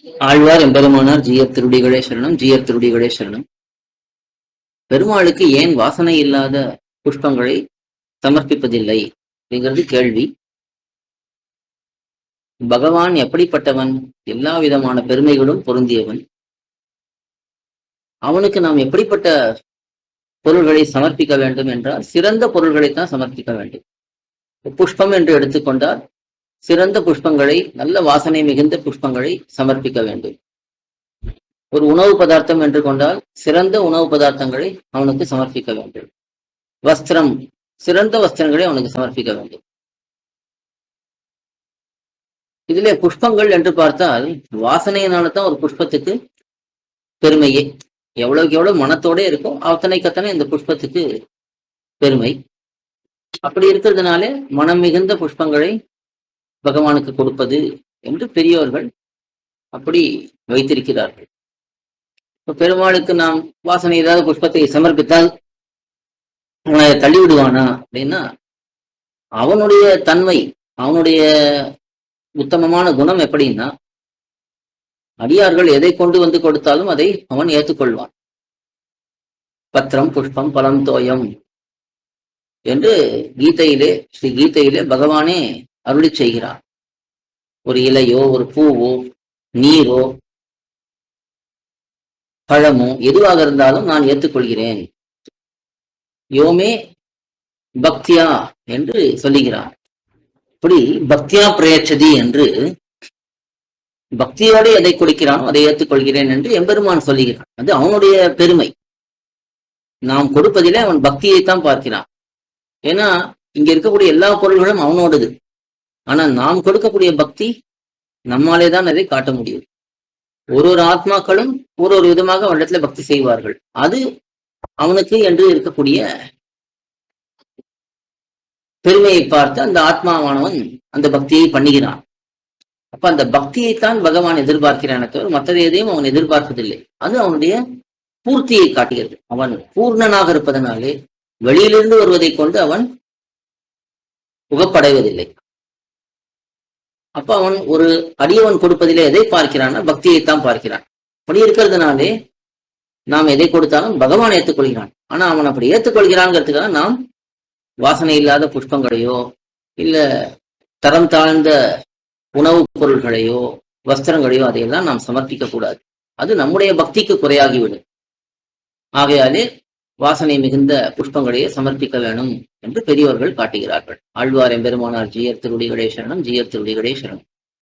ஆழ்வார் எம்பெருமானார் ஜீயர் திருடிகளே சரணம், ஜீயர் திருடிகளே சரணம். பெருமாளுக்கு ஏன் வாசனை இல்லாத புஷ்பங்களை சமர்ப்பிப்பதில்லை அப்படிங்கிறது கேள்வி. பகவான் எப்படிப்பட்டவன்? எல்லா விதமான பெருமைகளும் பொருந்தியவன். அவனுக்கு நாம் எப்படிப்பட்ட பொருள்களை சமர்ப்பிக்க வேண்டும் என்றால் சிறந்த பொருள்களைத்தான் சமர்ப்பிக்க வேண்டும். புஷ்பம் என்று எடுத்துக்கொண்டால் சிறந்த புஷ்பங்களை, நல்ல வாசனை மிகுந்த புஷ்பங்களை சமர்ப்பிக்க வேண்டும். ஒரு உணவு பதார்த்தம் என்று கொண்டால் சிறந்த உணவு பதார்த்தங்களை அவனுக்கு சமர்ப்பிக்க வேண்டும். வஸ்திரம், சிறந்த வஸ்திரங்களை அவனுக்கு சமர்ப்பிக்க வேண்டும். இதிலே புஷ்பங்கள் என்று பார்த்தால் வாசனையினால தான் ஒரு புஷ்பத்துக்கு பெருமையே. எவ்வளவுக்கு எவ்வளவு மனத்தோட இருக்கும் அத்தனைக்கத்தனை இந்த புஷ்பத்துக்கு பெருமை. அப்படி இருக்கிறதுனாலே மனம் மிகுந்த புஷ்பங்களை பகவானுக்கு கொடுப்பது என்று பெரியோர்கள் அப்படி வைத்திருக்கிறார்கள். பெருமாளுக்கு நாம் வாசனை ஏதாவது புஷ்பத்தை சமர்ப்பித்தால் அவனை தள்ளி விடுவானா அப்படின்னா, அவனுடைய தன்மை, அவனுடைய உத்தமமான குணம் எப்படின்னா, அடியார்கள் எதை கொண்டு வந்து கொடுத்தாலும் அதை அவன் ஏற்றுக்கொள்வான். பத்திரம் புஷ்பம் பலம் தோயம் என்று கீதையிலே, ஸ்ரீ கீதையிலே பகவானே அருளி செய்கிறான். ஒரு இலையோ, ஒரு பூவோ, நீரோ, பழமோ எதுவாக இருந்தாலும் நான் ஏற்றுக்கொள்கிறேன். யோமே பக்தியா என்று சொல்லுகிறான். இப்படி பக்தியா பிரயச்சதி என்று பக்தியோடு எதை கொடுக்கிறானோ அதை ஏற்றுக்கொள்கிறேன் என்று எம்பெருமான் சொல்லுகிறான். அது அவனுடைய பெருமை. நாம் கொடுப்பதிலே அவன் பக்தியைத்தான் பார்க்கிறான். ஏன்னா இங்க இருக்கக்கூடிய எல்லா பொருள்களும் அவனோடது. ஆனா நாம் கொடுக்கக்கூடிய பக்தி நம்மாலே தான் அதை காட்ட முடியும். ஒரு ஆத்மாக்களும் ஒரு விதமாக அவனிடத்துல பக்தி செய்வார்கள். அது அவனுக்கு என்று இருக்கக்கூடிய பெருமையை பார்த்து அந்த ஆத்மாவானவன் அந்த பக்தியை பண்ணுகிறான். அப்ப அந்த பக்தியைத்தான் பகவான் எதிர்பார்க்கிறானே தவிர மற்றது எதையும் அவன் எதிர்பார்ப்பதில்லை. அது அவனுடைய பூர்த்தியை காட்டுகிறது. அவன் பூர்ணனாக இருப்பதனாலே வெளியிலிருந்து வருவதை கொண்டு அவன் புகப்படைவதில்லை. அப்ப அவன் ஒரு அடியவன் கொடுப்பதிலே எதை பார்க்கிறான்னா பக்தியைத்தான் பார்க்கிறான். அப்படி இருக்கிறதுனாலே நாம் எதை கொடுத்தாலும் பகவான் ஏற்றுக்கொள்கிறான். ஆனா அவன் அப்படி ஏற்றுக்கொள்கிறான்ங்கிறதுக்காக நாம் வாசனை இல்லாத புஷ்பங்களையோ இல்ல தரம் தாழ்ந்த உணவுப் பொருள்களையோ வஸ்திரங்களையோ அதையெல்லாம் நாம் சமர்ப்பிக்க கூடாது. அது நம்முடைய பக்திக்கு குறையாகிவிடும். ஆகையாலே வாசனை மிகுந்த புஷ்பங்களையே சமர்ப்பிக்க வேணும் என்று பெரியோர்கள் காட்டுகிறார்கள். ஆழ்வார் எம்பெருமானார் ஜீயர் திருடிகளே சரணம், ஜீயர் திருடிகளே சரணம்.